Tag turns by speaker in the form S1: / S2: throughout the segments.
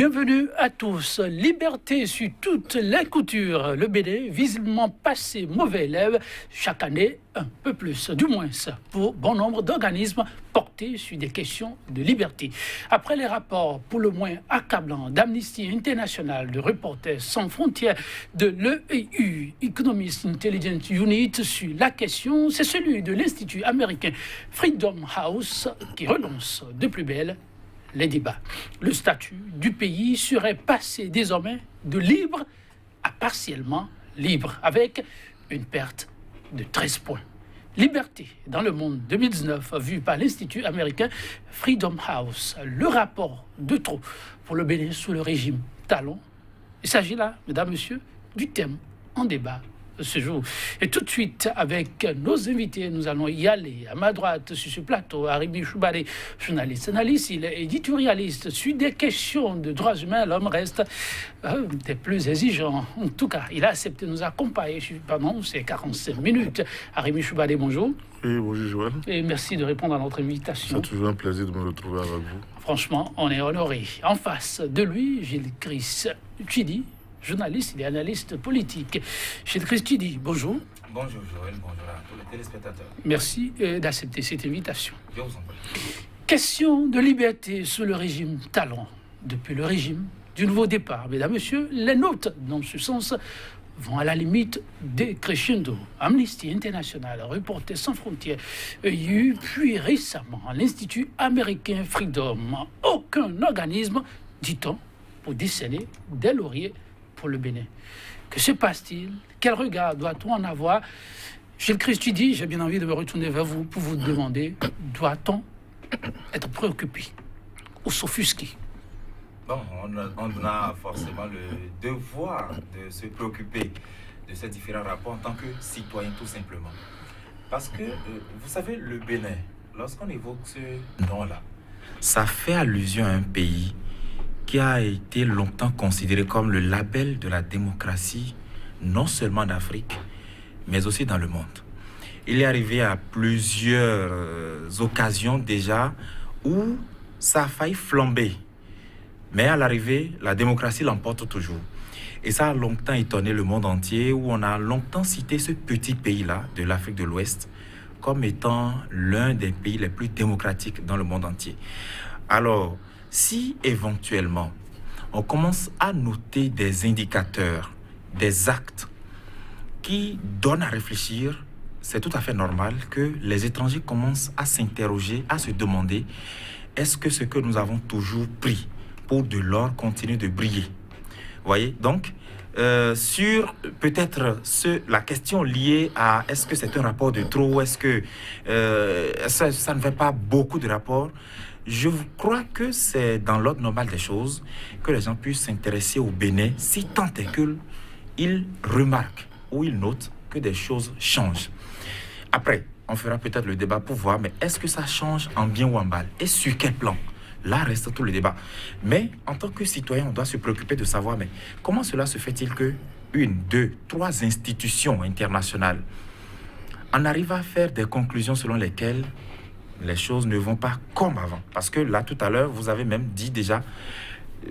S1: Bienvenue à tous. Liberté sur toutes les coutures. Le Bénin, visiblement passé mauvais élève, chaque année un peu plus, du moins pour bon nombre d'organismes portés sur des questions de liberté. Après les rapports pour le moins accablants d'Amnesty International, de Reporters sans frontières, de l'EIU, Economist Intelligence Unit, sur la question, c'est celui de l'Institut américain Freedom House qui relance de plus belle les débats. Le statut du pays serait passé désormais de libre à partiellement libre, avec une perte de 13 points. Liberté dans le monde 2019, vu par l'Institut américain Freedom House. Le rapport de trop pour le Bénin sous le régime Talon. Il s'agit là, mesdames, messieurs, du thème en débat ce jour. Et tout de suite, avec nos invités, nous allons y aller. À ma droite, sur ce plateau, Arimi Choubadé, journaliste, analyste, il est éditorialiste. Sur des questions de droits humains, l'homme reste des plus exigeants. En tout cas, il a accepté de nous accompagner pendant ces 45 minutes. Arimi Choubadé, bonjour.
S2: Oui, bonjour Joël.
S1: Et merci de répondre à notre invitation.
S2: C'est toujours un plaisir de me retrouver avec vous.
S1: Franchement, on est honoré. En face de lui, Gilles Chris Tchidi, journaliste, il est analyste politique. Gilles Chris Tchidi, bonjour.
S3: Bonjour Joël, bonjour à tous les téléspectateurs.
S1: Merci d'accepter cette invitation.
S3: Je vous en prie.
S1: Question de liberté sous le régime Talon. Depuis le régime du nouveau départ, mesdames, messieurs, les notes dans ce sens vont à la limite des crescendo. Amnesty International, Reporters sans frontières, EIU, puis récemment l'Institut américain Freedom. Aucun organisme, dit-on, pour décerner des lauriers pour le Bénin. Que se passe-t-il? Quel regard doit-on en avoir? Gilles Chris Tchidi, j'ai bien envie de me retourner vers vous pour vous demander, doit-on être préoccupé ou s'offusquer?
S3: Bon, on a forcément le devoir de se préoccuper de ces différents rapports en tant que citoyen, tout simplement. Parce que, vous savez, le Bénin, lorsqu'on évoque ce nom-là, ça fait allusion à un pays qui a été longtemps considéré comme le label de la démocratie, non seulement en Afrique, mais aussi dans le monde. Il est arrivé à plusieurs occasions déjà où ça a failli flamber. Mais à l'arrivée, la démocratie l'emporte toujours. Et ça a longtemps étonné le monde entier, où on a longtemps cité ce petit pays-là, de l'Afrique de l'Ouest, comme étant l'un des pays les plus démocratiques dans le monde entier. Alors, si éventuellement on commence à noter des indicateurs, des actes qui donnent à réfléchir, c'est tout à fait normal que les étrangers commencent à s'interroger, à se demander, est-ce que ce que nous avons toujours pris pour de l'or continue de briller? Vous voyez, donc, sur peut-être la question liée à est-ce que c'est un rapport de trop, est-ce que ça ne fait pas beaucoup de rapports, je crois que c'est dans l'ordre normal des choses que les gens puissent s'intéresser au Bénin si tant est qu'ils remarquent ou ils notent que des choses changent. Après, on fera peut-être le débat pour voir, mais est-ce que ça change en bien ou en mal? Et sur quel plan? Là reste tout le débat. Mais en tant que citoyen, on doit se préoccuper de savoir, mais comment cela se fait-il que 1, 2, 3 institutions internationales en arrivent à faire des conclusions selon lesquelles les choses ne vont pas comme avant? Parce que là, tout à l'heure, vous avez même dit déjà,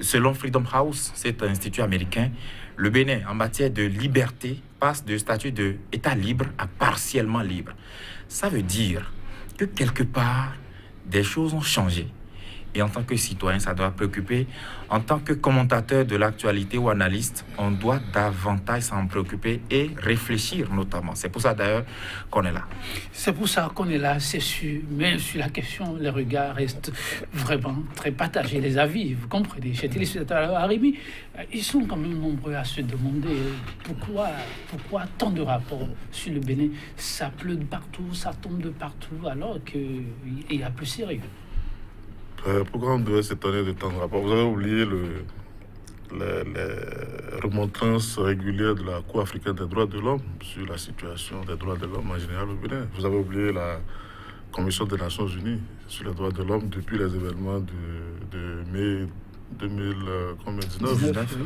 S3: selon Freedom House, cet institut américain, le Bénin, en matière de liberté, passe de statut d'État libre à partiellement libre. Ça veut dire que quelque part, des choses ont changé. Et en tant que citoyen, ça doit préoccuper. En tant que commentateur de l'actualité ou analyste, on doit davantage s'en préoccuper et réfléchir notamment. C'est pour ça d'ailleurs qu'on est là.
S1: C'est pour ça qu'on est là, c'est sûr. Mais sur la question, les regards restent vraiment très partagés, les avis, vous comprenez. Chez téléspectateurs Arimi, ils sont quand même nombreux à se demander pourquoi tant de rapports sur le Bénin. Ça pleut de partout, ça tombe de partout, alors qu'il y a plus sérieux.
S2: Pourquoi on devrait s'étonner de tant de rapports? Vous avez oublié les remontrances régulières de la Cour africaine des droits de l'homme sur la situation des droits de l'homme en général au Bénin. Vous avez oublié la Commission des Nations Unies sur les droits de l'homme depuis les événements de mai 2019.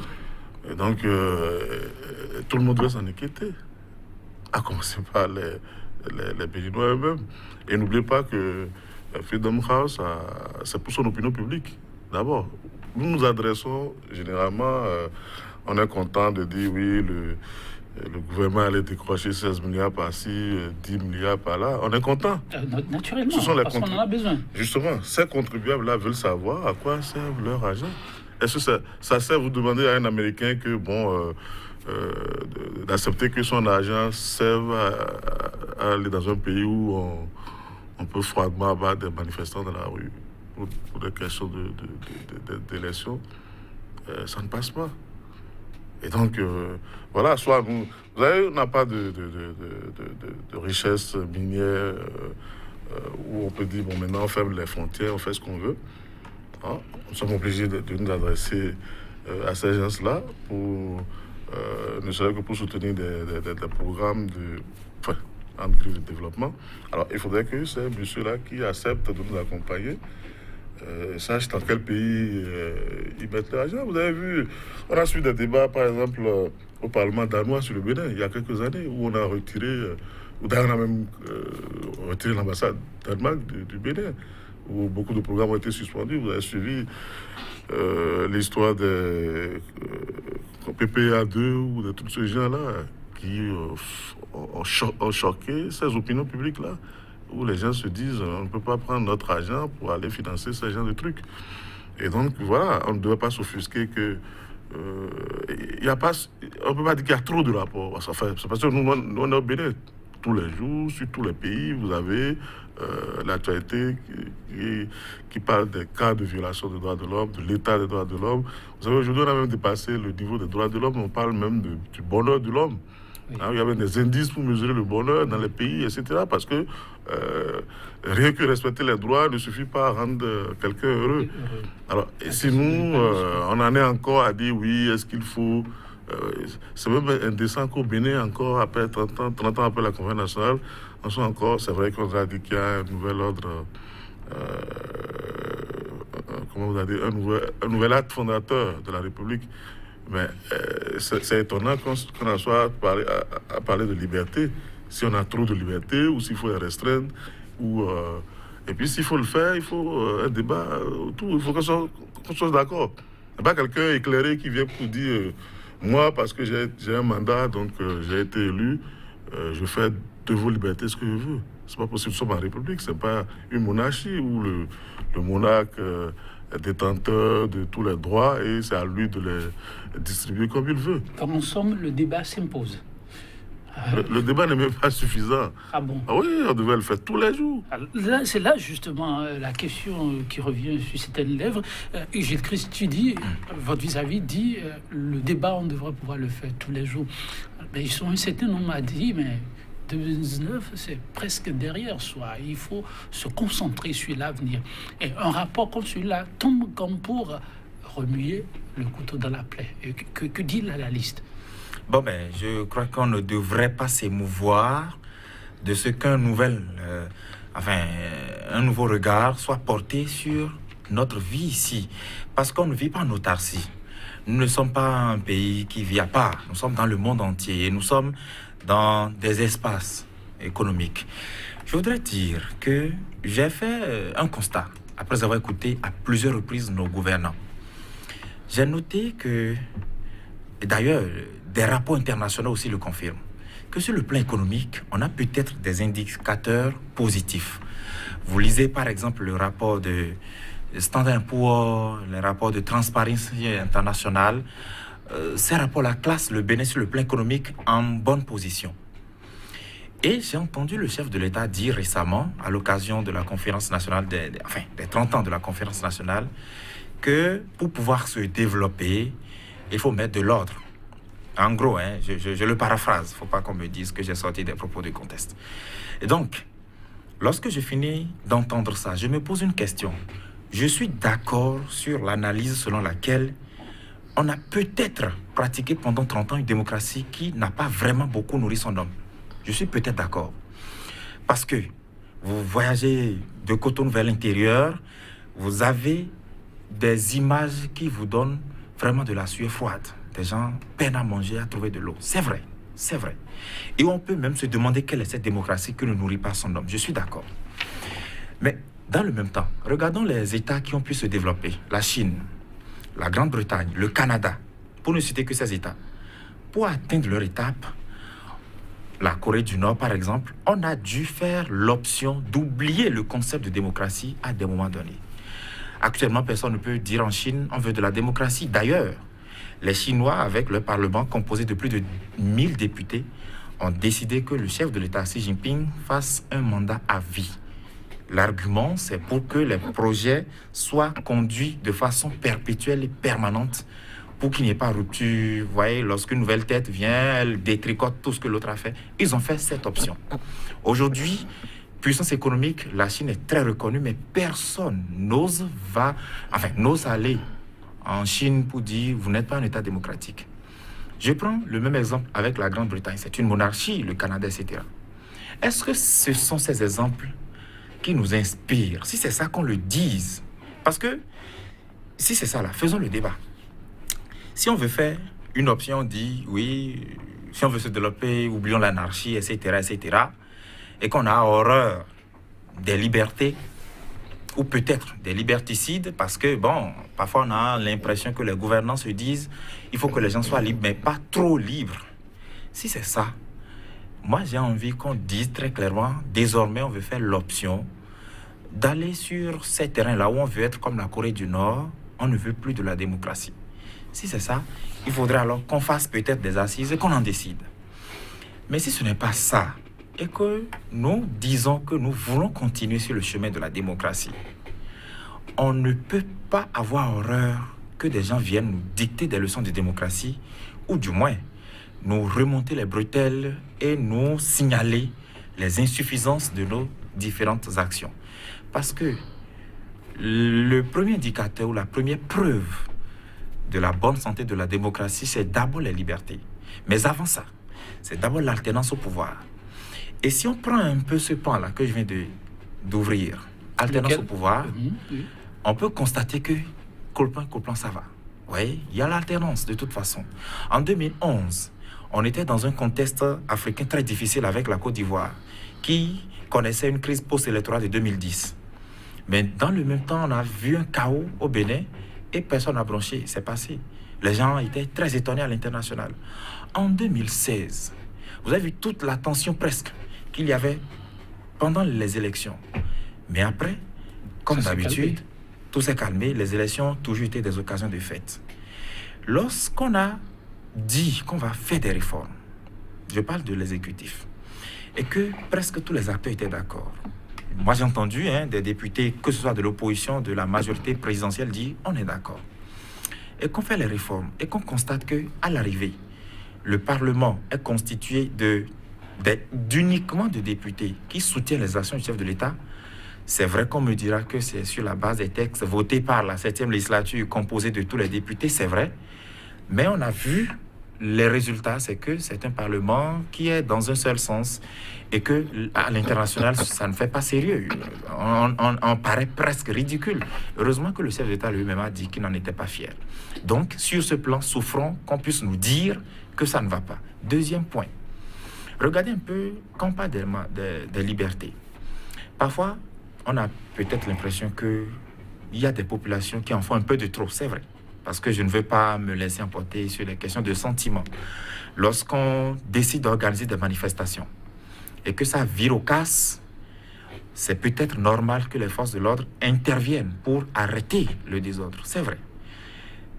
S2: Et donc, tout le monde doit s'en inquiéter, à commencer par les Béninois eux-mêmes. Et n'oubliez pas que Freedom House, c'est pour son opinion publique, d'abord. nous nous adressons généralement, on est content de dire oui, le gouvernement allait décrocher 16 milliards par-ci, 10 milliards par-là. On est content.
S1: Naturellement,
S2: Ce sont les
S1: parce qu'on en a besoin.
S2: Justement, ces contribuables-là veulent savoir à quoi servent leur argent. Est-ce que ça sert, vous demandez à un Américain que, d'accepter que son argent serve à aller dans un pays où on peut froidement abattre des manifestants dans la rue pour des questions d'élection, ça ne passe pas. Et donc, voilà, soit nous... Vous savez, on n'a pas de richesse minière où on peut dire, bon, maintenant on ferme les frontières, on fait ce qu'on veut. Hein? Nous sommes obligés de nous adresser à ces gens-là pour... ne serait-ce que pour soutenir des programmes de développement. Alors, il faudrait que ces messieurs-là qui acceptent de nous accompagner sachent dans quel pays ils mettent l'argent. Vous avez vu, on a suivi des débats, par exemple, au Parlement danois sur le Bénin, il y a quelques années, où on a retiré, on a même retiré l'ambassade Danemark du Bénin, où beaucoup de programmes ont été suspendus. Vous avez suivi l'histoire des PPA2 ou de tous ces gens-là qui ont choqué ces opinions publiques-là, où les gens se disent on ne peut pas prendre notre argent pour aller financer ce genre de trucs. Et donc, voilà, on ne devrait pas s'offusquer que on ne peut pas dire qu'il y a trop de rapports. C'est parce que nous, on est au Bénin. Tous les jours, sur tous les pays, vous avez l'actualité qui parle des cas de violation des droits de l'homme, de l'état des droits de l'homme. Vous savez, aujourd'hui, on a même dépassé le niveau des droits de l'homme. On parle même du bonheur de l'homme. Oui. Hein, il y avait des indices pour mesurer le bonheur dans les pays, etc. Parce que rien que respecter les droits ne suffit pas à rendre quelqu'un heureux. Alors, et si nous, on en est encore à dire oui, est-ce qu'il faut... c'est même indécent qu'au Bénin, encore après 30 ans après la Conférence nationale, on soit encore, c'est vrai qu'on a dit qu'il y a un nouvel ordre, comment vous avez dit, un nouvel acte fondateur de la République. Mais c'est étonnant qu'on en soit à parler de liberté, si on a trop de liberté ou s'il faut les restreindre. Et puis s'il faut le faire, il faut un débat autour, il faut qu'on soit d'accord. Il n'y a pas quelqu'un éclairé qui vient pour dire... moi, parce que j'ai un mandat, donc j'ai été élu, je fais de vos libertés ce que je veux. C'est pas possible. Nous sommes en République, c'est pas une monarchie où le monarque est détenteur de tous les droits et c'est à lui de les distribuer comme il veut.
S1: Comme en somme, le débat s'impose.
S2: Le débat n'est même pas suffisant.
S1: Ah bon?
S2: Ah oui, on devait le faire tous les jours.
S1: C'est là justement la question qui revient sur certaines lèvres. Gilles Christ, tu dis, votre vis-à-vis dit, le débat, on devrait pouvoir le faire tous les jours. Mais ils sont un certain nombre à dire, mais 2019, c'est presque derrière soi. Il faut se concentrer sur l'avenir. Et un rapport comme celui-là tombe comme pour remuer le couteau dans la plaie. Que dit la liste?
S3: Bon, je crois qu'on ne devrait pas s'émouvoir de ce qu'un nouveau regard soit porté sur notre vie ici. Parce qu'on ne vit pas en autarcie. Nous ne sommes pas un pays qui vit à part. Nous sommes dans le monde entier et nous sommes dans des espaces économiques. Je voudrais dire que j'ai fait un constat après avoir écouté à plusieurs reprises nos gouvernants. J'ai noté que, et d'ailleurs, des rapports internationaux aussi le confirment, que sur le plan économique, on a peut-être des indicateurs positifs. Vous lisez par exemple le rapport de Standard & Poor's, le rapport de Transparency International. Ces rapports-là classent le Bénin sur le plan économique en bonne position. Et j'ai entendu le chef de l'État dire récemment, à l'occasion de la conférence nationale, des 30 ans de la conférence nationale, que pour pouvoir se développer, il faut mettre de l'ordre. En gros, je le paraphrase, il ne faut pas qu'on me dise que j'ai sorti des propos de conteste. Et donc, lorsque je finis d'entendre ça, je me pose une question. Je suis d'accord sur l'analyse selon laquelle on a peut-être pratiqué pendant 30 ans une démocratie qui n'a pas vraiment beaucoup nourri son homme. Je suis peut-être d'accord. Parce que vous voyagez de Cotonou vers l'intérieur, vous avez des images qui vous donnent vraiment de la sueur froide. Des gens peinent à manger, à trouver de l'eau. C'est vrai, c'est vrai. Et on peut même se demander quelle est cette démocratie qui ne nourrit pas son homme. Je suis d'accord. Mais dans le même temps, regardons les États qui ont pu se développer. La Chine, la Grande-Bretagne, le Canada, pour ne citer que ces États, pour atteindre leur étape, la Corée du Nord, par exemple, on a dû faire l'option d'oublier le concept de démocratie à des moments donnés. Actuellement, personne ne peut dire en Chine, on veut de la démocratie. D'ailleurs, les Chinois, avec leur parlement composé de plus de 1000 députés, ont décidé que le chef de l'État, Xi Jinping, fasse un mandat à vie. L'argument, c'est pour que les projets soient conduits de façon perpétuelle et permanente, pour qu'il n'y ait pas de rupture. Vous voyez, lorsqu'une nouvelle tête vient, elle détricote tout ce que l'autre a fait. Ils ont fait cette option. Aujourd'hui, puissance économique, la Chine est très reconnue, mais personne n'ose aller en Chine pour dire vous n'êtes pas un État démocratique. Je prends le même exemple avec la Grande-Bretagne. C'est une monarchie, le Canada, etc. Est-ce que ce sont ces exemples qui nous inspirent? Si c'est ça, qu'on le dise. Parce que si c'est ça, là, faisons le débat. Si on veut faire une option, on dit oui, si on veut se développer, oublions l'anarchie, etc., etc., et qu'on a horreur des libertés, ou peut-être des liberticides, parce que, bon, parfois on a l'impression que les gouvernants se disent il faut que les gens soient libres, mais pas trop libres. Si c'est ça, moi j'ai envie qu'on dise très clairement, désormais on veut faire l'option d'aller sur ces terrains-là où on veut être comme la Corée du Nord, on ne veut plus de la démocratie. Si c'est ça, il faudrait alors qu'on fasse peut-être des assises et qu'on en décide. Mais si ce n'est pas ça, et que nous disons que nous voulons continuer sur le chemin de la démocratie, on ne peut pas avoir horreur que des gens viennent nous dicter des leçons de démocratie, ou du moins nous remonter les bretelles et nous signaler les insuffisances de nos différentes actions. Parce que le premier indicateur ou la première preuve de la bonne santé de la démocratie, c'est d'abord les libertés. Mais avant ça, c'est d'abord l'alternance au pouvoir. Et si on prend un peu ce pan-là que je viens d'ouvrir, alternance au pouvoir, on peut constater que colpin, ça va. Oui, il y a l'alternance de toute façon. En 2011, on était dans un contexte africain très difficile avec la Côte d'Ivoire, qui connaissait une crise post-électorale de 2010. Mais dans le même temps, on a vu un chaos au Bénin et personne n'a bronché. C'est passé. Les gens étaient très étonnés à l'international. En 2016, vous avez vu toute la tension presque qu'il y avait pendant les élections. Mais après, comme d'habitude, tout s'est calmé. Les élections ont toujours été des occasions de fête. Lorsqu'on a dit qu'on va faire des réformes, je parle de l'exécutif, et que presque tous les acteurs étaient d'accord. Moi, j'ai entendu des députés, que ce soit de l'opposition, de la majorité présidentielle, dire on est d'accord. Et qu'on fait les réformes, et qu'on constate qu'à l'arrivée, le Parlement est constitué d'uniquement de députés qui soutiennent les actions du chef de l'État. C'est vrai qu'on me dira que c'est sur la base des textes votés par la 7e législature composée de tous les députés, c'est vrai. Mais on a vu les résultats, c'est que c'est un Parlement qui est dans un seul sens et que à l'international, ça ne fait pas sérieux. On paraît presque ridicule. Heureusement que le chef d'État lui-même a dit qu'il n'en était pas fier. Donc, sur ce plan, souffrons qu'on puisse nous dire que ça ne va pas. Deuxième point. Regardez un peu, quand on parle des libertés. Parfois, on a peut-être l'impression qu'il y a des populations qui en font un peu de trop, c'est vrai. Parce que je ne veux pas me laisser emporter sur les questions de sentiments. Lorsqu'on décide d'organiser des manifestations et que ça vire au casse, c'est peut-être normal que les forces de l'ordre interviennent pour arrêter le désordre, c'est vrai.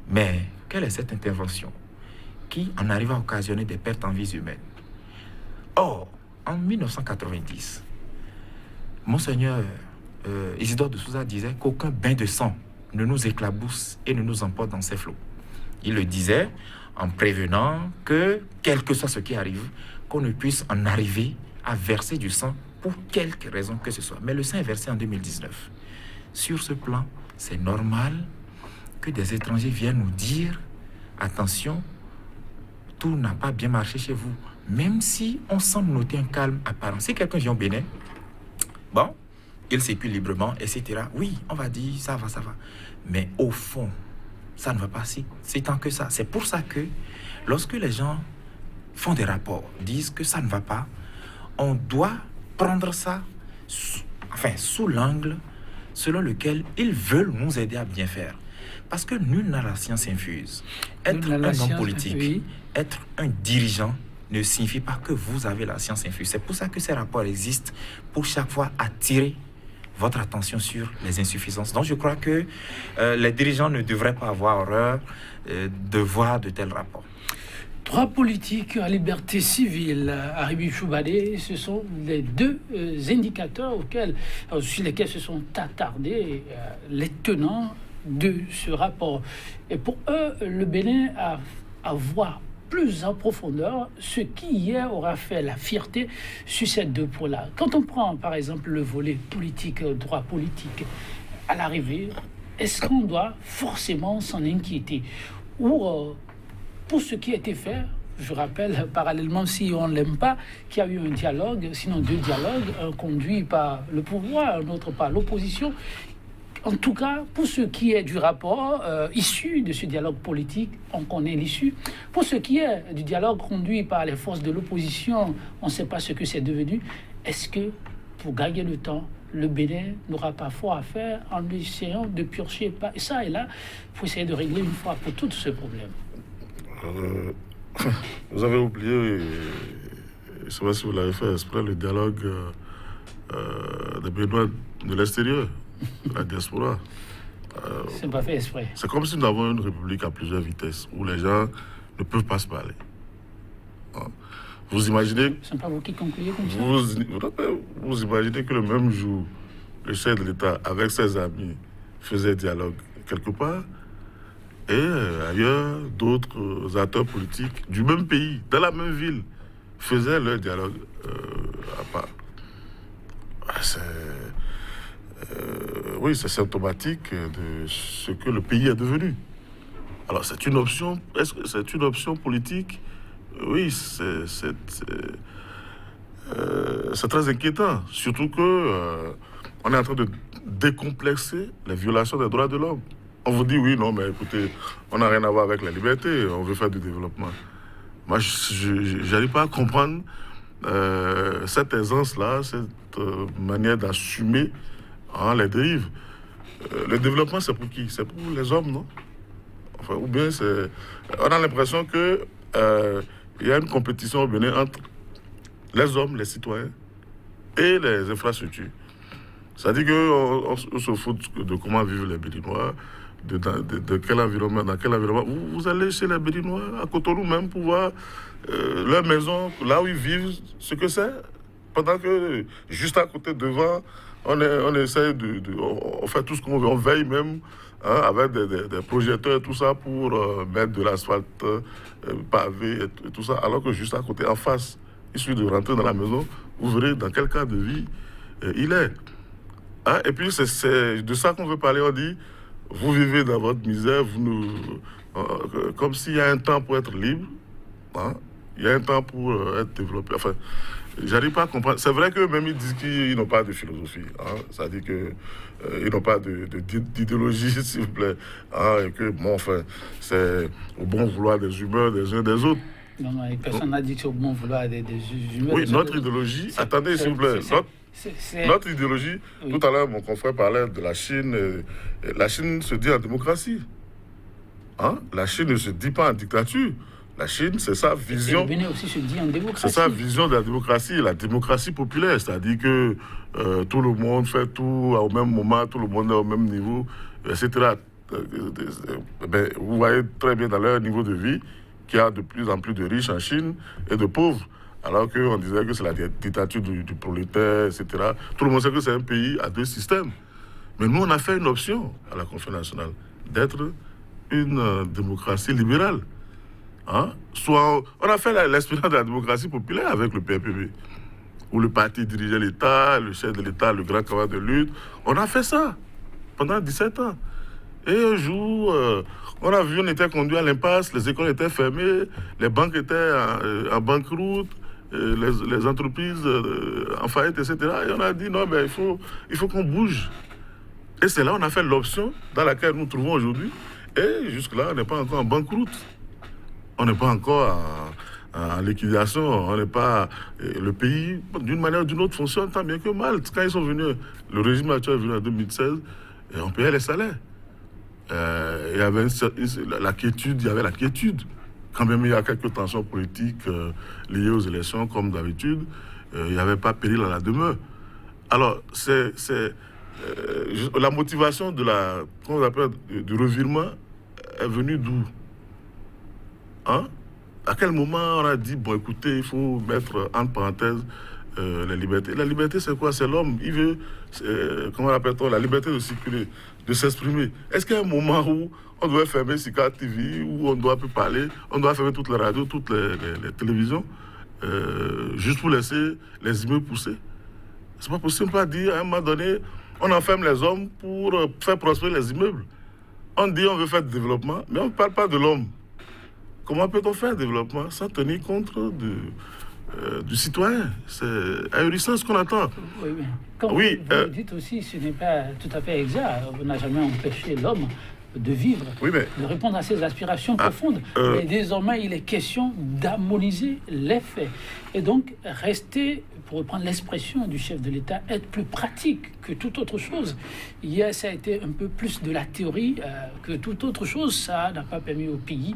S3: Mais quelle est cette intervention qui en arrive à occasionner des pertes en vies humaines? Or, en 1990, Monseigneur Isidore de Souza disait qu'aucun bain de sang ne nous éclabousse et ne nous emporte dans ses flots. Il le disait en prévenant que, quel que soit ce qui arrive, qu'on ne puisse en arriver à verser du sang pour quelque raison que ce soit. Mais le sang est versé en 2019. Sur ce plan, c'est normal que des étrangers viennent nous dire « Attention, tout n'a pas bien marché chez vous ». Même si on semble noter un calme apparent. Si quelqu'un vient au Bénin, bon, il circule librement, etc. Oui, on va dire, ça va. Mais au fond, ça ne va pas si tant que ça. C'est pour ça que, lorsque les gens font des rapports, disent que ça ne va pas, on doit prendre ça sous l'angle selon lequel ils veulent nous aider à bien faire. Parce que nul n'a la science infuse.
S1: Nul
S3: Être
S1: n'a la
S3: un homme
S1: science,
S3: politique,
S1: oui.
S3: être un dirigeant ne signifie pas que vous avez la science infuse. C'est pour ça que ces rapports existent, pour chaque fois attirer votre attention sur les insuffisances. Donc je crois que les dirigeants ne devraient pas avoir horreur de voir de tels rapports.
S1: Droit politique à liberté civile, Arribi Choubadé, ce sont les deux indicateurs sur lesquels se sont attardés les tenants de ce rapport. Et pour eux, le Bénin a voir plus en profondeur ce qui hier aura fait la fierté sur ces deux points-là. Quand on prend par exemple le volet politique, droit politique, à l'arrivée, est-ce qu'on doit forcément s'en inquiéter? Ou pour ce qui a été fait, je rappelle parallèlement, si on ne l'aime pas, qu'il y a eu un dialogue, sinon deux dialogues, un conduit par le pouvoir, un autre par l'opposition. En tout cas, pour ce qui est du rapport issu de ce dialogue politique, on connaît l'issue. Pour ce qui est du dialogue conduit par les forces de l'opposition, on ne sait pas ce que c'est devenu. Est-ce que, pour gagner le temps, le Bénin n'aura pas fort à faire en essayant de purger ça et là pour essayer de régler une fois pour toutes ce problème?
S2: Vous avez oublié, je ne sais pas si vous l'avez fait exprès, le dialogue des Béninois de l'extérieur. La diaspora.
S1: C'est pas fait exprès.
S2: C'est comme si nous avons une république à plusieurs vitesses où les gens ne peuvent pas se parler. Vous imaginez.
S1: Ce n'est pas vous qui concluez comme ça.
S2: Vous imaginez que le même jour, le chef de l'État, avec ses amis, faisait dialogue quelque part, et ailleurs, d'autres acteurs politiques du même pays, dans la même ville, faisaient leur dialogue à part. Oui, c'est symptomatique de ce que le pays est devenu. Alors, c'est une option. Est-ce que c'est une option politique? Oui, c'est très inquiétant. Surtout que on est en train de décomplexer les violations des droits de l'homme. On vous dit oui, non, mais écoutez, on n'a rien à voir avec la liberté. On veut faire du développement. Moi, je n'arrive pas à comprendre cette aisance-là, cette manière d'assumer les dérives. Le développement, c'est pour qui? C'est pour les hommes, non? Enfin, ou bien on a l'impression que il y a une compétition au Bénin entre les hommes, les citoyens et les infrastructures. C'est-à-dire qu'on se fout de comment vivent les Béninois, de quel environnement, dans quel environnement. Vous allez chez les Béninois, à Cotonou même, pour voir leur maison, là où ils vivent, ce que c'est. Pendant que, juste à côté, devant, on essaie on fait tout ce qu'on veut, on veille même avec des projecteurs et tout ça pour mettre de l'asphalte pavé et tout ça, alors que juste à côté, en face, il suffit de rentrer dans la maison, vous verrez dans quel cas de vie il est. Et puis c'est de ça qu'on veut parler, on dit, vous vivez dans votre misère, comme s'il y a un temps pour être libre, il y a un temps pour être développé. Enfin, j'arrive pas à comprendre. C'est vrai que même ils disent qu'ils n'ont pas de philosophie. C'est-à-dire qu'ils n'ont pas d'idéologie, s'il vous plaît. Et que, bon, enfin, c'est au bon vouloir des humeurs des uns des autres.
S1: Non, personne n'a dit que c'est au bon vouloir des humeurs.
S2: Oui, notre idéologie, attendez, s'il vous plaît. Notre idéologie, oui. Tout à l'heure, mon confrère parlait de la Chine. La Chine se dit en démocratie. La Chine ne se dit pas en dictature. La Chine, c'est sa vision.
S1: Le Bénin aussi se dit en démocratie.
S2: C'est sa vision de la démocratie populaire. C'est-à-dire que tout le monde fait tout au même moment, tout le monde est au même niveau, etc. Vous voyez très bien dans leur niveau de vie qu'il y a de plus en plus de riches en Chine et de pauvres. Alors qu'on disait que c'est la dictature du prolétaire, etc. Tout le monde sait que c'est un pays à deux systèmes. Mais nous, on a fait une option à la Conférence nationale d'être une démocratie libérale. Soit on a fait l'expérience de la démocratie populaire avec le PRPB, où le parti dirigeait l'État, le chef de l'État, le grand camarade de lutte. On a fait ça pendant 17 ans. Et un jour, on a vu, on était conduit à l'impasse, les écoles étaient fermées, les banques étaient en banqueroute, les entreprises en faillite, etc. Et on a dit non, mais il faut qu'on bouge. Et c'est là qu'on a fait l'option dans laquelle nous nous trouvons aujourd'hui. Et jusque-là, on n'est pas encore en banqueroute. On n'est pas encore en liquidation. On n'est pas... Le pays, d'une manière ou d'une autre, fonctionne tant bien que mal. Quand ils sont venus, le régime actuel est venu en 2016, et on payait les salaires. il y avait la quiétude, Quand même il y a quelques tensions politiques liées aux élections, comme d'habitude, il n'y avait pas péril à la demeure. Alors, la motivation de du revirement est venue d'où? Hein? À quel moment on a dit, bon, écoutez, il faut mettre entre parenthèses les libertés. La liberté, c'est quoi? C'est l'homme. Il veut, comment l'appelle-t-on? La liberté de circuler, de s'exprimer. Est-ce qu'il y a un moment où on doit fermer Sika TV, où on doit plus parler, on doit fermer toutes les radios, toutes les télévisions, juste pour laisser les immeubles pousser? C'est pas possible. On peut dire, à un moment donné, on enferme les hommes pour faire prospérer les immeubles. On dit on veut faire du développement, mais on ne parle pas de l'homme. Comment peut-on faire un développement sans tenir compte du citoyen? C'est ahurissant ce qu'on attend.
S1: Oui, oui. Comme vous le dites aussi, ce n'est pas tout à fait exact. On n'a jamais empêché l'homme de vivre, de répondre à ses aspirations profondes. Mais désormais, il est question d'harmoniser les faits. Et donc, rester, pour reprendre l'expression du chef de l'État, être plus pratique que toute autre chose. Hier, ça a été un peu plus de la théorie que toute autre chose. Ça n'a pas permis au pays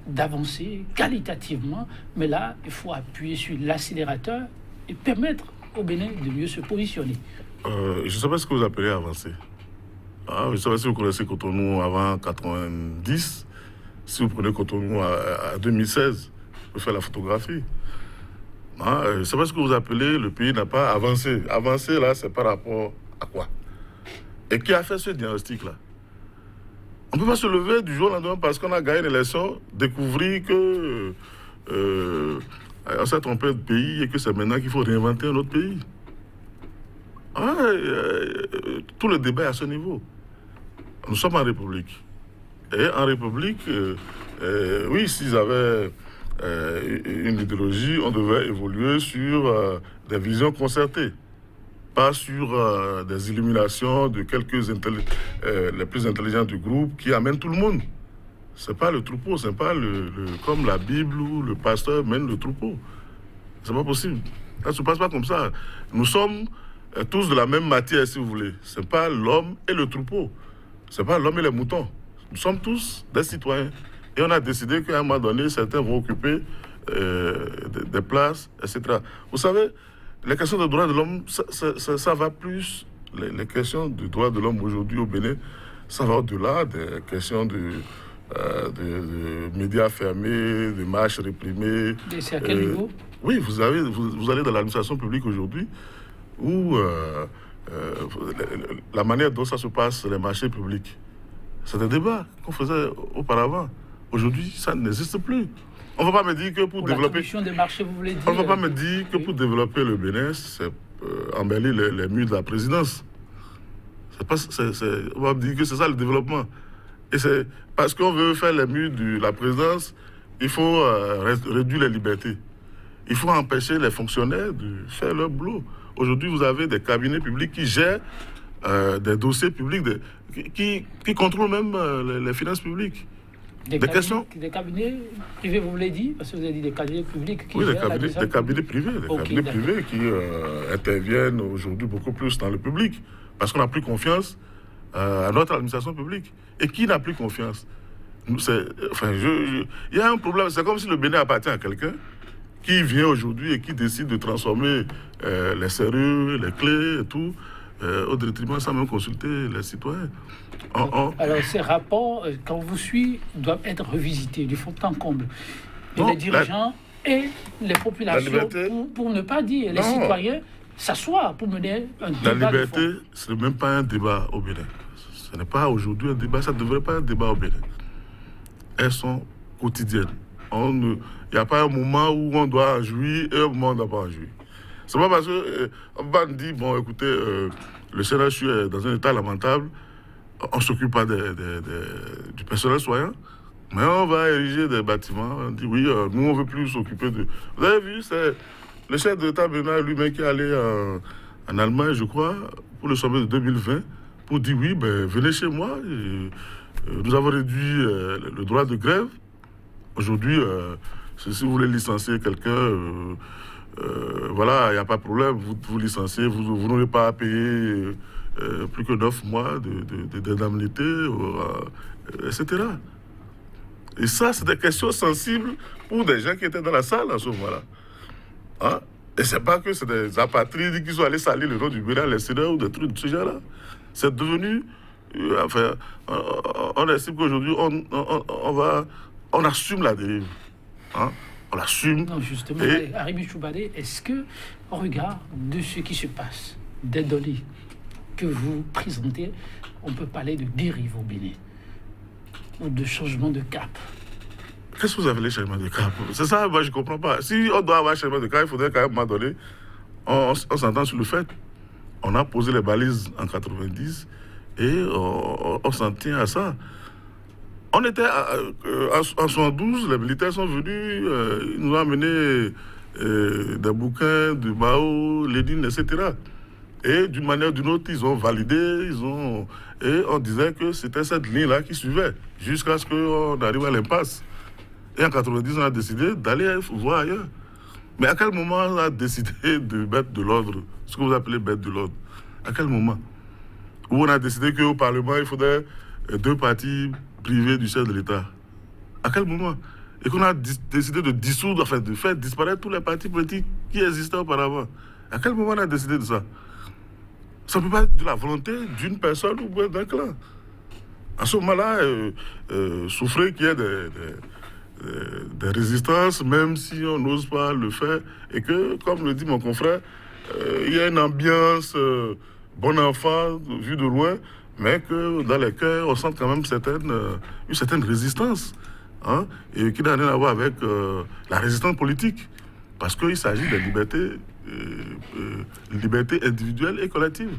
S1: d'avancer qualitativement. Mais là, il faut appuyer sur l'accélérateur et permettre au Bénin de mieux se positionner.
S2: Je ne sais pas ce que vous appelez avancer. Je ne sais pas si vous connaissez Cotonou avant 90. Si vous prenez Cotonou à 2016, vous faites la photographie. Je ne sais pas ce que vous appelez, le pays n'a pas avancé. Avancer, là, c'est par rapport à quoi? Et qui a fait ce diagnostic-là? On ne peut pas se lever du jour au lendemain parce qu'on a gagné une élection, découvrir que on s'est trompé de pays et que c'est maintenant qu'il faut réinventer un autre pays. Tout le débat est à ce niveau. Nous sommes en République. Et en République, oui, s'ils avaient une idéologie, on devait évoluer sur des visions concertées, pas sur des illuminations de quelques les plus intelligents du groupe qui amènent tout le monde. C'est pas le troupeau, c'est pas comme la Bible où le pasteur mène le troupeau. C'est pas possible. Ça ne se passe pas comme ça. Nous sommes tous de la même matière, si vous voulez. C'est pas l'homme et le troupeau. C'est pas l'homme et les moutons. Nous sommes tous des citoyens. Et on a décidé qu'à un moment donné, certains vont occuper des places, etc. Vous savez, les questions de droits de l'homme, ça va plus. Les questions de droits de l'homme aujourd'hui au Bénin, ça va au-delà des questions de médias fermés, de marches réprimées.
S1: Et c'est à quel niveau?
S2: Oui, vous allez dans l'administration publique aujourd'hui où la manière dont ça se passe, les marchés publics, c'est des débats qu'on faisait auparavant. Aujourd'hui, ça n'existe plus. On ne va pas me dire que pour développer...
S1: La des marchés, vous voulez dire...
S2: On ne va pas me dire que pour développer le Bénin, c'est embellir les murs de la présidence. On va me dire que c'est ça le développement. Et c'est parce qu'on veut faire les murs de la présidence, il faut réduire les libertés. Il faut empêcher les fonctionnaires de faire leur boulot. Aujourd'hui, vous avez des cabinets publics qui gèrent des dossiers publics, qui contrôlent même les finances publiques. Des
S1: cabinets privés, vous voulez dire? Parce que vous avez dit des cabinets publics qui
S2: des cabinets privés. Cabinets privés qui interviennent aujourd'hui beaucoup plus dans le public. Parce qu'on n'a plus confiance à notre administration publique. Et qui n'a plus confiance? Il y a un problème. C'est comme si le Bénin appartient à quelqu'un qui vient aujourd'hui et qui décide de transformer les serrures, les clés et tout, au détriment sans même consulter les citoyens.
S1: Alors ces rapports, quand vous suivez, doivent être revisités du fond en comble. Et les dirigeants et les populations, pour ne pas dire les citoyens, s'asseoir pour mener un débat.
S2: La liberté, ce n'est même pas un débat au Bénin. Ce n'est pas aujourd'hui un débat, ça ne devrait pas être un débat au Bénin. Elles sont quotidiennes. Il n'y a pas un moment où on doit en jouir et un moment où on ne doit pas en jouir. C'est pas parce qu'on va nous dire, bon, écoutez, le CNHU est dans un état lamentable, on ne s'occupe pas du personnel soignant, mais on va ériger des bâtiments, on dit, oui, nous, on ne veut plus s'occuper de... Vous avez vu, c'est le chef de l'État Bénin lui-même qui est allé en Allemagne, je crois, pour le sommet de 2020, pour dire, oui, ben, venez chez moi, nous avons réduit le droit de grève. Aujourd'hui, si vous voulez licencier quelqu'un, voilà, il n'y a pas de problème, vous licenciez, vous n'aurez pas à payer plus que 9 mois d'indemnité, etc. Et ça, c'est des questions sensibles pour des gens qui étaient dans la salle à ce moment-là. Hein? Et c'est pas que c'est des apatrides qui sont allés salir le nom du Bénin à l'extérieur ou des trucs de ce genre-là. C'est devenu... enfin, on estime qu'aujourd'hui, on assume la dérive. Hein? On l'assume.
S1: Non, justement, Arimi Choubadé, est-ce que, au regard de ce qui se passe, des données que vous présentez, on peut parler de dérive au Bénin ou de changement de cap?
S2: Qu'est-ce que vous avez les changements de cap? C'est ça, moi je ne comprends pas. Si on doit avoir un changement de cap, il faudrait quand même, à un moment donné, on s'entend sur le fait. On a posé les balises en 90 et on s'en tient à ça. On était en 72, les militaires sont venus, ils nous ont amené des bouquins de Mao, Lénine, etc. Et d'une manière ou d'une autre, ils ont validé, et on disait que c'était cette ligne-là qui suivait, jusqu'à ce qu'on arrive à l'impasse. Et en 90, on a décidé d'aller voir ailleurs. Mais à quel moment on a décidé de mettre de l'ordre, ce que vous appelez mettre de l'ordre? À quel moment? Où on a décidé qu'au Parlement, il faudrait 2 partis privés du chef de l'État. À quel moment? Et qu'on a décidé de dissoudre, enfin de faire disparaître tous les partis politiques qui existaient auparavant. À quel moment on a décidé de ça? Ça ne peut pas être de la volonté d'une personne ou d'un clan. À ce moment-là, souffrir qu'il y ait des résistances, même si on n'ose pas le faire, et que, comme le dit mon confrère, il y a une ambiance bon enfant, vue de loin, mais que dans les cœurs, on sent quand même une certaine résistance, hein, et qui n'a rien à voir avec la résistance politique, parce qu'il s'agit de libertés individuelles et collectives.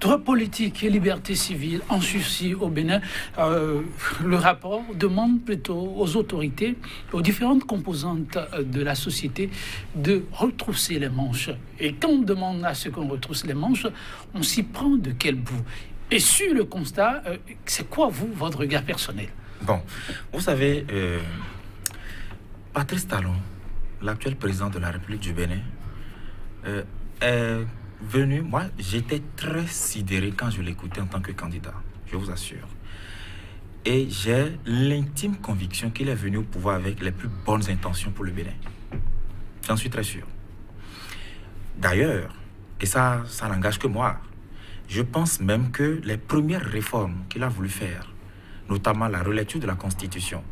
S1: Droit politique et liberté civile en sursis au Bénin, le rapport demande plutôt aux autorités, aux différentes composantes de la société de retrousser les manches. Et quand on demande à ce qu'on retrousse les manches, on s'y prend de quel bout? Et sur le constat, c'est quoi, vous, votre regard personnel?
S3: Bon, vous savez, Patrice Talon, l'actuel président de la République du Bénin, est venu, moi j'étais très sidéré quand je l'écoutais en tant que candidat, je vous assure. Et j'ai l'intime conviction qu'il est venu au pouvoir avec les plus bonnes intentions pour le Bénin. J'en suis très sûr. D'ailleurs, et ça n'engage que moi, je pense même que les premières réformes qu'il a voulu faire, notamment la relecture de la Constitution,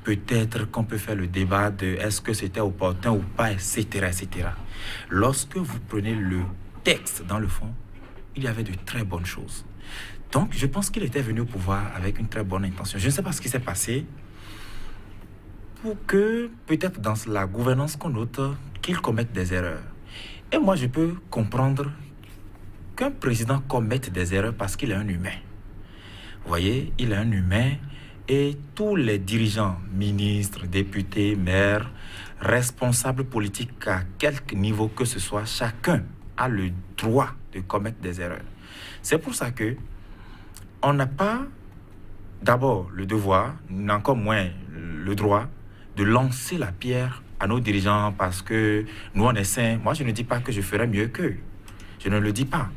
S3: peut-être qu'on peut faire le débat de est-ce que c'était opportun ou pas, etc., etc. Lorsque vous prenez le texte dans le fond, il y avait de très bonnes choses. Donc, je pense qu'il était venu au pouvoir avec une très bonne intention. Je ne sais pas ce qui s'est passé pour que, peut-être dans la gouvernance qu'on note, qu'il commette des erreurs. Et moi, je peux comprendre qu'un président commette des erreurs parce qu'il est un humain. Vous voyez, il est un humain et tous les dirigeants, ministres, députés, maires, responsables politiques à quelque niveau que ce soit, chacun a le droit de commettre des erreurs. C'est pour ça que on n'a pas d'abord le devoir, encore moins le droit, de lancer la pierre à nos dirigeants parce que nous on est saints. Moi je ne dis pas que je ferais mieux qu'eux, je ne le dis pas.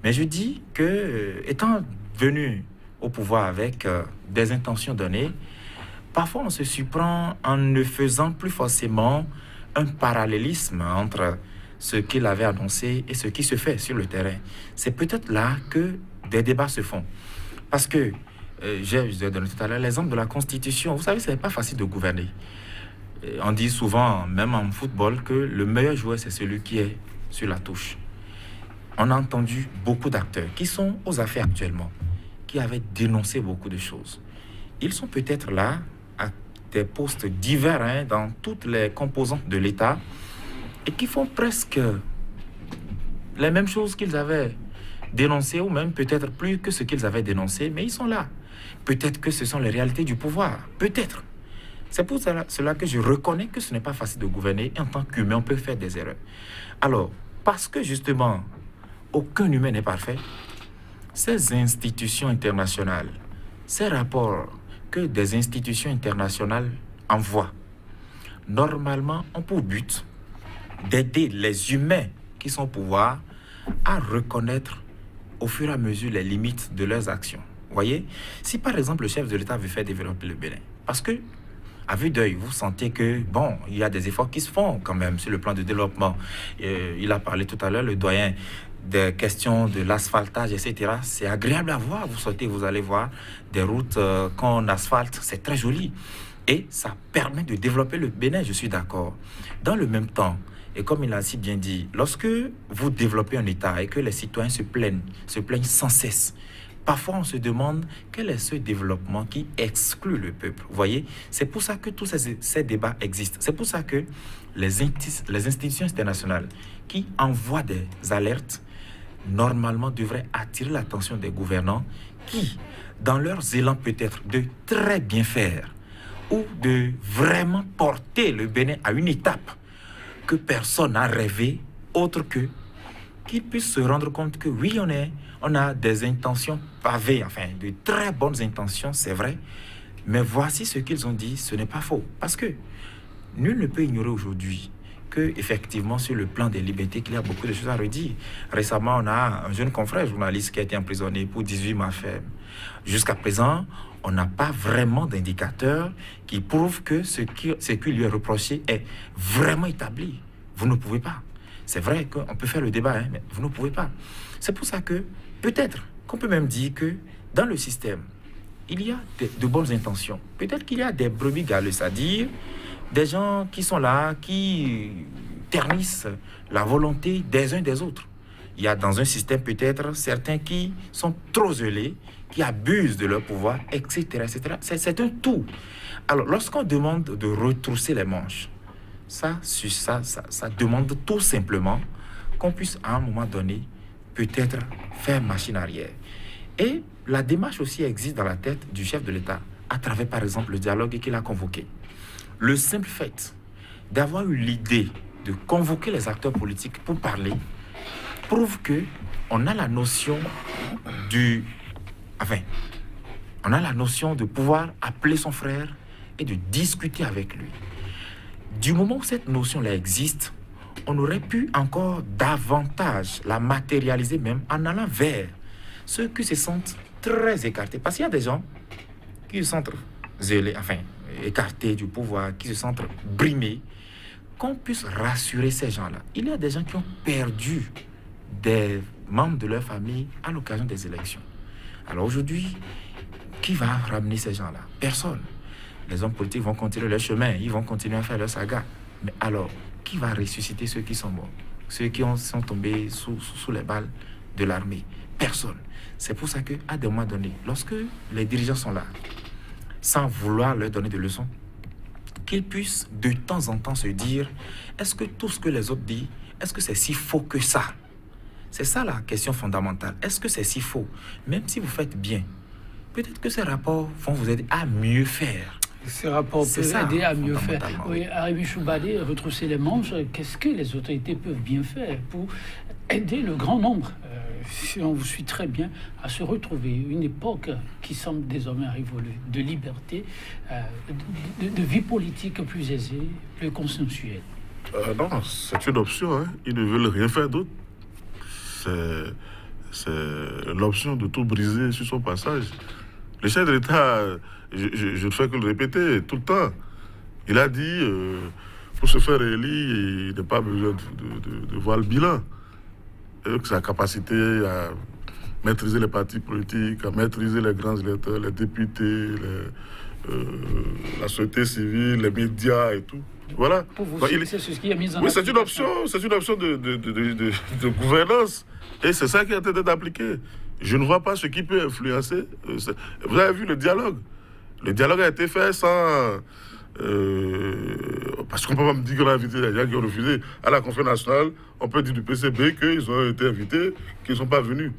S3: Mais je dis que étant venu au pouvoir avec des intentions données, parfois on se surprend en ne faisant plus forcément un parallélisme entre ce qu'il avait annoncé et ce qui se fait sur le terrain. C'est peut-être là que des débats se font. Parce que, je vous ai donné tout à l'heure l'exemple de la Constitution. Vous savez, ce n'est pas facile de gouverner. On dit souvent, même en football, que le meilleur joueur, c'est celui qui est sur la touche. On a entendu beaucoup d'acteurs qui sont aux affaires actuellement, qui avaient dénoncé beaucoup de choses. Ils sont peut-être là, à des postes divers dans toutes les composantes de l'État, et qui font presque les mêmes choses qu'ils avaient dénoncées, ou même peut-être plus que ce qu'ils avaient dénoncé, mais ils sont là. Peut-être que ce sont les réalités du pouvoir, peut-être. C'est pour cela que je reconnais que ce n'est pas facile de gouverner, et en tant qu'humain, on peut faire des erreurs. Alors, parce que justement, aucun humain n'est parfait, ces institutions internationales, ces rapports que des institutions internationales envoient, normalement, ont pour but d'aider les humains qui sont au pouvoir à reconnaître au fur et à mesure les limites de leurs actions. Vous voyez, si par exemple le chef de l'État veut faire développer le Bénin, parce que à vue d'œil, vous sentez que, bon, il y a des efforts qui se font quand même sur le plan de développement. Il a parlé tout à l'heure, le doyen, des questions de l'asphaltage, etc. C'est agréable à voir. Vous sortez, vous allez voir des routes qu'on asphalte, c'est très joli. Et ça permet de développer le Bénin, je suis d'accord. Dans le même temps, et comme il a si bien dit, lorsque vous développez un État et que les citoyens se plaignent sans cesse, parfois, on se demande quel est ce développement qui exclut le peuple. Vous voyez, c'est pour ça que tous ces débats existent. C'est pour ça que les institutions internationales qui envoient des alertes, normalement, devraient attirer l'attention des gouvernants qui, dans leurs élans peut-être de très bien faire ou de vraiment porter le Bénin à une étape que personne n'a rêvé, autre que qu'ils puissent se rendre compte que oui, on a des intentions pavées, enfin, de très bonnes intentions, c'est vrai, mais voici ce qu'ils ont dit, ce n'est pas faux. Parce que nul ne peut ignorer aujourd'hui que, effectivement, sur le plan des libertés, qu'il y a beaucoup de choses à redire. Récemment, on a un jeune confrère journaliste qui a été emprisonné pour 18 mois ferme. Jusqu'à présent, on n'a pas vraiment d'indicateurs qui prouvent que ce qui lui est reproché est vraiment établi. Vous ne pouvez pas. C'est vrai qu'on peut faire le débat, mais vous ne pouvez pas. C'est pour ça que, peut-être, qu'on peut même dire que dans le système, il y a de bonnes intentions. Peut-être qu'il y a des brebis galeuses, c'est-à-dire des gens qui sont là, qui ternissent la volonté des uns des autres. Il y a dans un système peut-être certains qui sont trop zélés, qui abusent de leur pouvoir, etc. etc. C'est un tout. Alors, lorsqu'on demande de retrousser les manches, ça demande tout simplement qu'on puisse à un moment donné peut-être faire machine arrière. Et la démarche aussi existe dans la tête du chef de l'État à travers par exemple le dialogue qu'il a convoqué. Le simple fait d'avoir eu l'idée de convoquer les acteurs politiques pour parler prouve que on a la notion on a la notion de pouvoir appeler son frère et de discuter avec lui. Du moment où cette notion-là existe, on aurait pu encore davantage la matérialiser même en allant vers ceux qui se sentent très écartés. Parce qu'il y a des gens qui se sentent écartés du pouvoir, qui se sentent brimés, qu'on puisse rassurer ces gens-là. Il y a des gens qui ont perdu des membres de leur famille à l'occasion des élections. Alors aujourd'hui, qui va ramener ces gens-là? Personne. Les hommes politiques vont continuer leur chemin, ils vont continuer à faire leur saga. Mais alors, qui va ressusciter ceux qui sont morts? Ceux qui sont tombés sous les balles de l'armée? Personne. C'est pour ça qu'à des moments donnés, lorsque les dirigeants sont là, sans vouloir leur donner de leçons, qu'ils puissent de temps en temps se dire, est-ce que tout ce que les autres disent, est-ce que c'est si faux que ça? C'est ça la question fondamentale. Est-ce que c'est si faux? Même si vous faites bien, peut-être que ces rapports vont vous aider à mieux faire.
S1: Ces rapports peuvent aider à mieux faire. Oui, Arabi Choubadé, retrousser les manches, qu'est-ce que les autorités peuvent bien faire pour aider le grand nombre, si on vous suit très bien, à se retrouver une époque qui semble désormais révolue, de liberté, de vie politique plus aisée, plus consensuelle?
S2: Non, c'est une option. Hein. Ils ne veulent rien faire d'autre. C'est l'option de tout briser sur son passage. Le chef de l'État, je ne fais que le répéter tout le temps. Il a dit, pour se faire élire, il n'a pas besoin de voir le bilan. Et que sa capacité à maîtriser les partis politiques, à maîtriser les grands électeurs, les députés, la société civile, les médias et tout. Voilà.
S1: Pour vous, c'est ce qui est mis en
S2: Oui, c'est une option de gouvernance. Et c'est ça qui est en train d'être appliqué. Je ne vois pas ce qui peut influencer. Vous avez vu le dialogue. Le dialogue a été fait sans... parce qu'on ne peut pas me dire qu'on a invité les gens qui ont refusé. À la conférence nationale, on peut dire du PCB qu'ils ont été invités, qu'ils ne sont pas venus.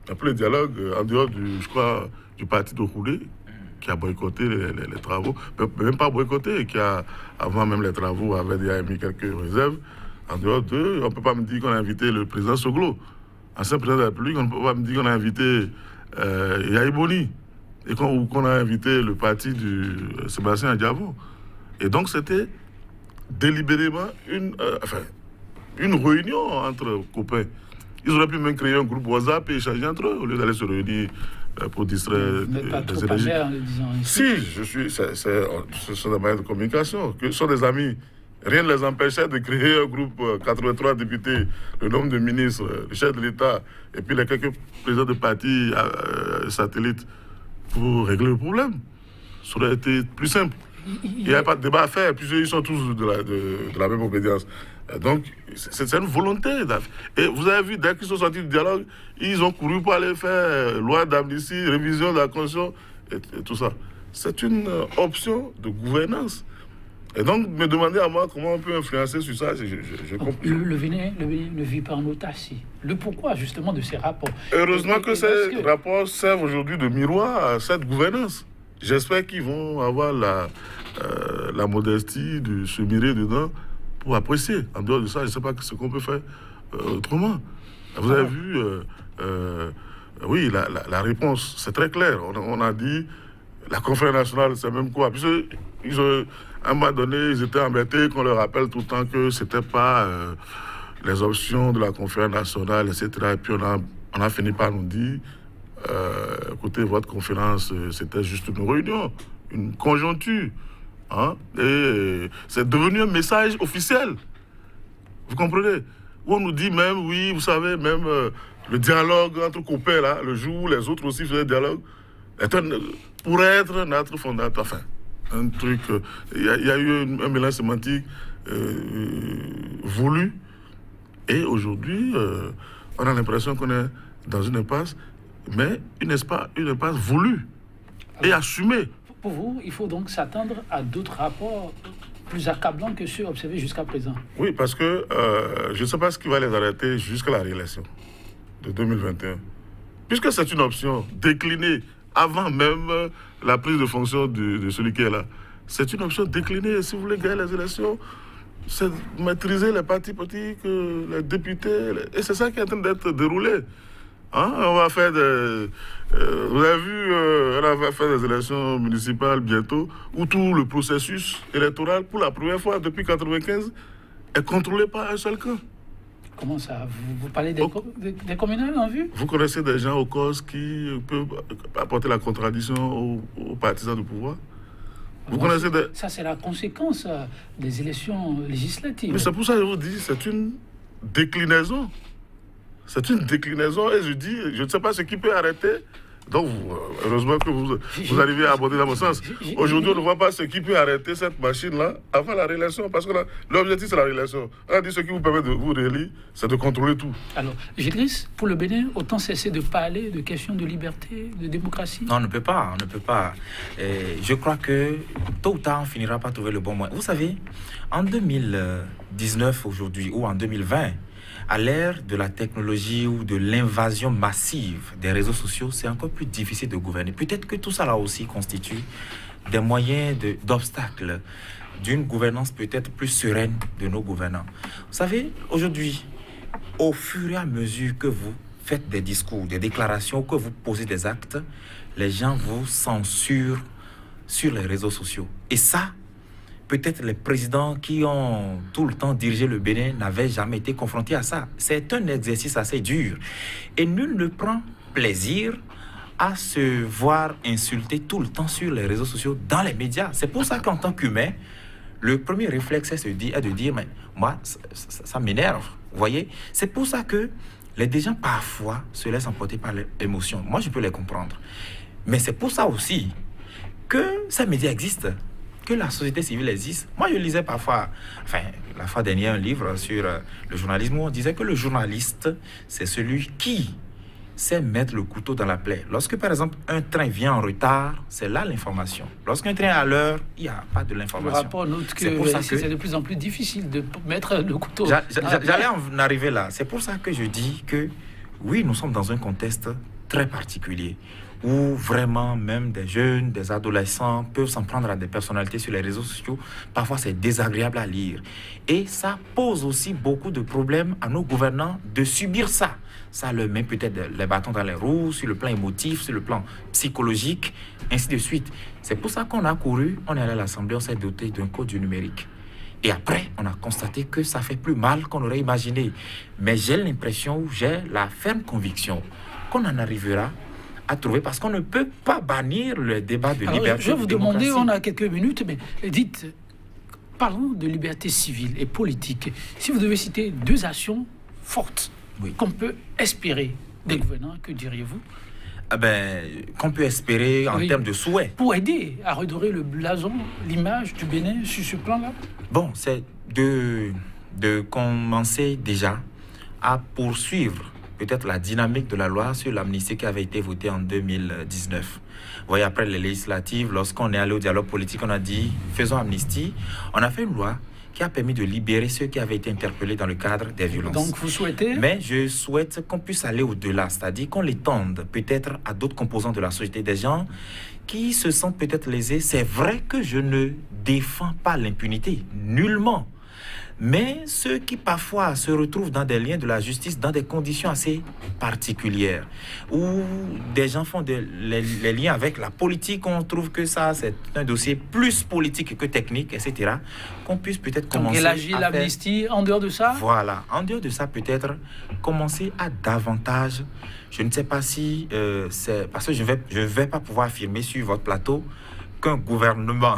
S2: Après le dialogue, en dehors du parti de Roulé, qui a boycotté les travaux, même pas boycotté, qui a, avant même les travaux, avait déjà émis quelques réserves. En dehors d'eux, on ne peut pas me dire qu'on a invité le président Soglo. Ancien président de la République, on ne peut pas me dire qu'on a invité Yaïboni, et qu'on a invité le parti du Sébastien Adjavon. Et donc c'était délibérément une réunion entre copains. Ils auraient pu même créer un groupe WhatsApp et échanger entre eux, au lieu d'aller se réunir pour distraire
S1: Vous n'êtes pas trop
S2: énergies.
S1: amer en le disant ainsi.
S2: Si, ce sont des moyens de communication, ce sont des amis. Rien ne les empêchait de créer un groupe, 83 députés, le nombre de ministres, le chef de l'État, et puis les quelques présidents de partis satellites pour régler le problème. Ça aurait été plus simple. Il n'y a pas de débat à faire, puisqu'ils ils sont tous de la même obédience. Donc, c'est une volonté. Et vous avez vu, dès qu'ils sont sortis du dialogue, ils ont couru pour aller faire loi d'amnistie, révision de la Constitution, et tout ça. C'est une option de gouvernance. Et donc, me demander à moi comment on peut influencer sur ça, je comprends.
S1: Le Bénin ne vit pas en autarcie. Le pourquoi, justement, de ces rapports.
S2: Heureusement que ces rapports servent aujourd'hui de miroir à cette gouvernance. J'espère qu'ils vont avoir la modestie de se mirer dedans pour apprécier. En dehors de ça, je ne sais pas ce qu'on peut faire autrement. Vous avez vu, oui, la réponse, c'est très clair. On a dit, la conférence nationale, c'est même quoi. À un moment donné, ils étaient embêtés qu'on leur rappelle tout le temps que ce n'était pas les options de la conférence nationale, etc. Et puis on a fini par nous dire, écoutez, votre conférence, c'était juste une réunion, une conjoncture. Hein? Et c'est devenu un message officiel. Vous comprenez? Où on nous dit même, oui, vous savez, même le dialogue entre copains, là, le jour où les autres aussi faisaient dialogue, pourrait être notre fondateur. Enfin, un truc. Il y a eu un mélange sémantique voulu. Et aujourd'hui, on a l'impression qu'on est dans une impasse, mais une impasse voulue et assumée.
S1: Pour vous, il faut donc s'attendre à d'autres rapports plus accablants que ceux observés jusqu'à présent.
S2: Oui, parce que je ne sais pas ce qui va les arrêter jusqu'à la réélection de 2021. Puisque c'est une option déclinée avant même la prise de fonction de celui qui est là. C'est une option déclinée. Si vous voulez gagner les élections, c'est maîtriser les partis politiques, les députés. Et c'est ça qui est en train d'être déroulé. Hein? On va faire vous avez vu, on va faire des élections municipales bientôt, où tout le processus électoral, pour la première fois depuis 1995, est contrôlé par un seul camp.
S1: Comment ça? Vous parlez des communales en vue? Vous
S2: connaissez des gens au cause qui peuvent apporter la contradiction aux partisans du pouvoir? Vous connaissez
S1: Ça, c'est la conséquence des élections législatives.
S2: Mais c'est pour ça que je vous dis, c'est une déclinaison. C'est une déclinaison et je dis, je ne sais pas ce qui peut arrêter. Donc, heureusement que vous arrivez à aborder dans mon sens. Aujourd'hui, on ne voit pas ce qui peut arrêter cette machine-là avant la réélection, parce que l'objectif, c'est la réélection. On a dit ce qui vous permet de vous réélire, c'est de contrôler tout.
S1: Alors, Gidriss, pour le Bénin, autant cesser de parler de questions de liberté, de démocratie?
S3: Non, on ne peut pas, on ne peut pas. Je crois que tôt ou tard, on finira par trouver le bon moyen. Vous savez, en 2019 aujourd'hui, ou en 2020, à l'ère de la technologie ou de l'invasion massive des réseaux sociaux, c'est encore plus difficile de gouverner. Peut-être que tout ça là aussi constitue des moyens d'obstacles d'une gouvernance peut-être plus sereine de nos gouvernants. Vous savez, aujourd'hui, au fur et à mesure que vous faites des discours, des déclarations, que vous posez des actes, les gens vous censurent sur les réseaux sociaux. Et ça, peut-être les présidents qui ont tout le temps dirigé le Bénin n'avaient jamais été confrontés à ça. C'est un exercice assez dur. Et nul ne prend plaisir à se voir insulter tout le temps sur les réseaux sociaux, dans les médias. C'est pour ça qu'en tant qu'humain, le premier réflexe est de dire, mais moi, ça m'énerve. Vous voyez? C'est pour ça que les gens parfois se laissent emporter par l'émotion. Moi, je peux les comprendre. Mais c'est pour ça aussi que ces médias existent, que la société civile existe. Moi, je lisais parfois, la fois dernière, un livre sur le journalisme où on disait que le journaliste, c'est celui qui sait mettre le couteau dans la plaie. Lorsque, par exemple, un train vient en retard, c'est là l'information. Lorsqu'un train est à l'heure, il n'y a pas de l'information.
S1: Le rapport note que c'est de plus en plus difficile de mettre le couteau.
S3: J'allais en arriver là. C'est pour ça que je dis que, oui, nous sommes dans un contexte très particulier, où vraiment même des jeunes, des adolescents peuvent s'en prendre à des personnalités sur les réseaux sociaux. Parfois, c'est désagréable à lire. Et ça pose aussi beaucoup de problèmes à nos gouvernants de subir ça. Ça leur met peut-être les bâtons dans les roues, sur le plan émotif, sur le plan psychologique, ainsi de suite. C'est pour ça qu'on a couru, on est allé à l'Assemblée, on s'est doté d'un code du numérique Et après, on a constaté que ça fait plus mal qu'on aurait imaginé. Mais j'ai l'impression, j'ai la ferme conviction qu'on en arrivera à trouver, parce qu'on ne peut pas bannir le débat de
S1: Alors,
S3: liberté.
S1: je vais vous
S3: de
S1: demander,
S3: démocratie.
S1: on a quelques minutes, mais dites, parlons de liberté civile et politique. Si vous devez citer 2 actions fortes
S3: Oui.
S1: qu'on peut espérer des gouvernants, que diriez-vous?
S3: Ah ben, qu'on peut espérer en
S1: Oui.
S3: termes de souhaits.
S1: Pour aider à redorer le blason, l'image du Bénin sur ce plan-là?
S3: Bon, c'est de commencer déjà à poursuivre peut-être la dynamique de la loi sur l'amnistie qui avait été votée en 2019. Vous voyez, après les législatives, lorsqu'on est allé au dialogue politique, on a dit faisons amnistie. On a fait une loi qui a permis de libérer ceux qui avaient été interpellés dans le cadre des violences.
S1: Donc vous souhaitez...
S3: Mais je souhaite qu'on puisse aller au-delà, c'est-à-dire qu'on l'étende peut-être à d'autres composants de la société, des gens qui se sentent peut-être lésés. C'est vrai que je ne défends pas l'impunité, nullement. Mais ceux qui parfois se retrouvent dans des liens de la justice dans des conditions assez particulières, où des gens font les liens avec la politique, on trouve que ça c'est un dossier plus politique que technique, etc. Qu'on puisse peut-être
S1: Donc
S3: commencer
S1: élargir
S3: à faire...
S1: l'amnistie en dehors de ça?
S3: Voilà, en dehors de ça, peut-être commencer à davantage. Je ne sais pas si c'est parce que je vais pas pouvoir affirmer sur votre plateau qu'un gouvernement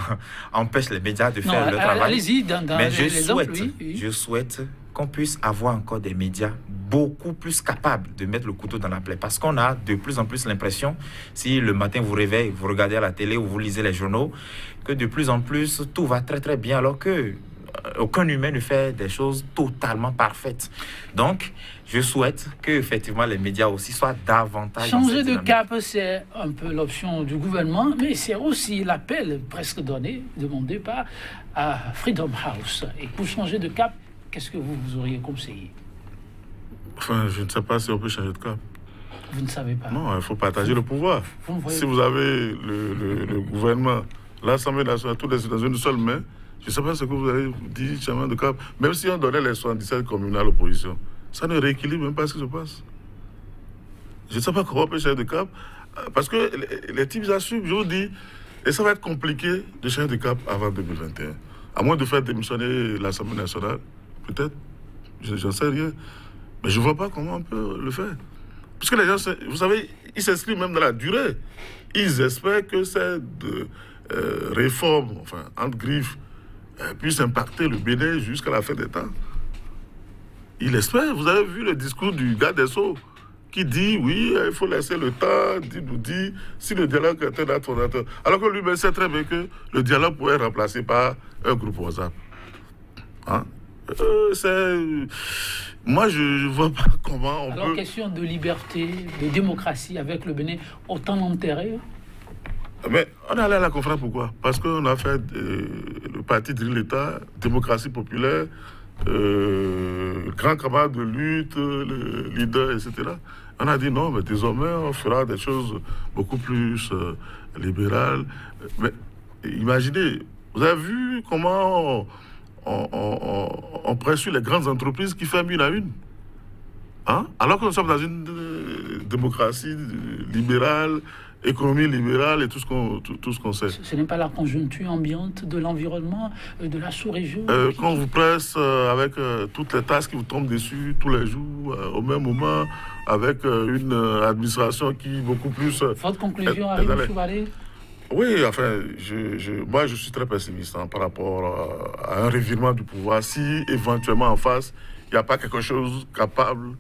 S3: empêche les médias de faire leur travail.
S1: Allez-y, dans
S3: Mais
S1: l'exemple, oui.
S3: je souhaite qu'on puisse avoir encore des médias beaucoup plus capables de mettre le couteau dans la plaie. Parce qu'on a de plus en plus l'impression, si le matin vous réveillez, vous regardez à la télé ou vous lisez les journaux, que de plus en plus tout va très très bien, alors que aucun humain ne fait des choses totalement parfaites. Donc, je souhaite que effectivement les médias aussi soient davantage...
S1: Changer de cap, c'est un peu l'option du gouvernement, mais c'est aussi l'appel presque donné, demandé par Freedom House. Et pour changer de cap, qu'est-ce que vous auriez conseillé?
S2: Enfin, je ne sais pas si on peut changer de cap.
S1: Vous ne savez pas.
S2: Non, il faut partager le pouvoir.
S1: Vous ne voyez
S2: Si vous avez le gouvernement, l'Assemblée nationale, tous les dans une seule main, je ne sais pas ce que vous avez dit, changement de cap. Même si on donnait les 77 communes à l'opposition, ça ne rééquilibre même pas ce qui se passe. Je ne sais pas comment on peut changer de cap. Parce que les types assument, je vous dis, et ça va être compliqué de changer de cap avant 2021. À moins de faire démissionner l'Assemblée nationale, peut-être, j'en sais rien. Mais je ne vois pas comment on peut le faire. Parce que les gens, vous savez, ils s'inscrivent même dans la durée. Ils espèrent que cette réforme, enfin, entre griffes, puisse impacter le Bénin jusqu'à la fin des temps. Ils espèrent. Vous avez vu le discours du gars des Sceaux qui dit, oui, il faut laisser le temps, nous dit, si le dialogue est un acte fondateur. Alors que lui-même sait très bien que le dialogue pourrait être remplacé par un groupe WhatsApp. Hein? Moi, je ne vois pas comment on
S1: Alors,
S2: peut...
S1: question de liberté, de démocratie avec le Bénin, autant l'enterrer?
S2: Mais on est allé à la conférence, pourquoi? Parce qu'on a fait le parti de l'État, démocratie populaire, grand camarade de lutte, le leader, etc. On a dit non, mais désormais, on fera des choses beaucoup plus libérales. Mais imaginez, vous avez vu comment on presse sur les grandes entreprises qui ferment une à une. Hein? Alors que nous sommes dans une démocratie libérale, économie libérale et tout ce qu'on sait.
S1: Ce n'est pas la conjoncture ambiante de l'environnement, de la sous-région
S2: Quand on vous presse avec toutes les tâches qui vous tombent dessus tous les jours, au même moment, avec une administration qui est beaucoup plus...
S1: Votre conclusion arrive, M. Choubalé?
S2: Oui, enfin, moi je suis très pessimiste par rapport à un revirement du pouvoir. Si éventuellement en face, il n'y a pas quelque chose capable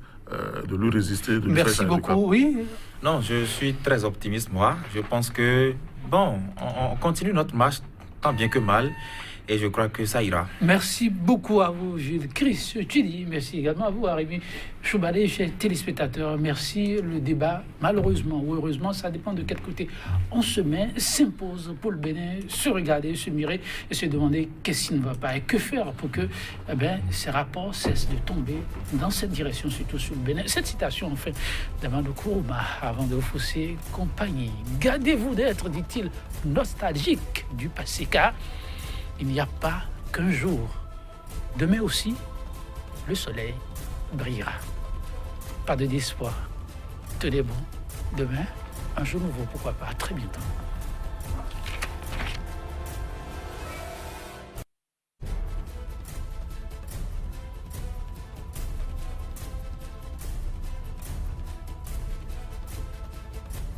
S2: de lui résister, de lui faire
S1: Merci
S2: changer de cap.
S1: beaucoup, oui.
S3: Non, je suis très optimiste, moi. Je pense que, bon, on continue notre marche tant bien que mal. Et je crois que ça ira.
S1: Merci beaucoup à vous, Gilles Chris Chidi. Merci également à vous, Rémi Choubalé, chers téléspectateurs. Merci. Le débat, malheureusement ou heureusement, ça dépend de quel côté on se met, s'impose pour le Bénin, se regarder, se mirer et se demander qu'est-ce qui ne va pas et que faire pour que ces rapports cessent de tomber dans cette direction, surtout sur le Bénin. Cette citation, en fait, d'Amando Kourouma, avant de Fossé compagnie. Gardez-vous d'être, dit-il, nostalgique du passé, car il n'y a pas qu'un jour. Demain aussi, le soleil brillera. Pas de désespoir. Tenez bon. Demain, un jour nouveau, pourquoi pas. À très bientôt.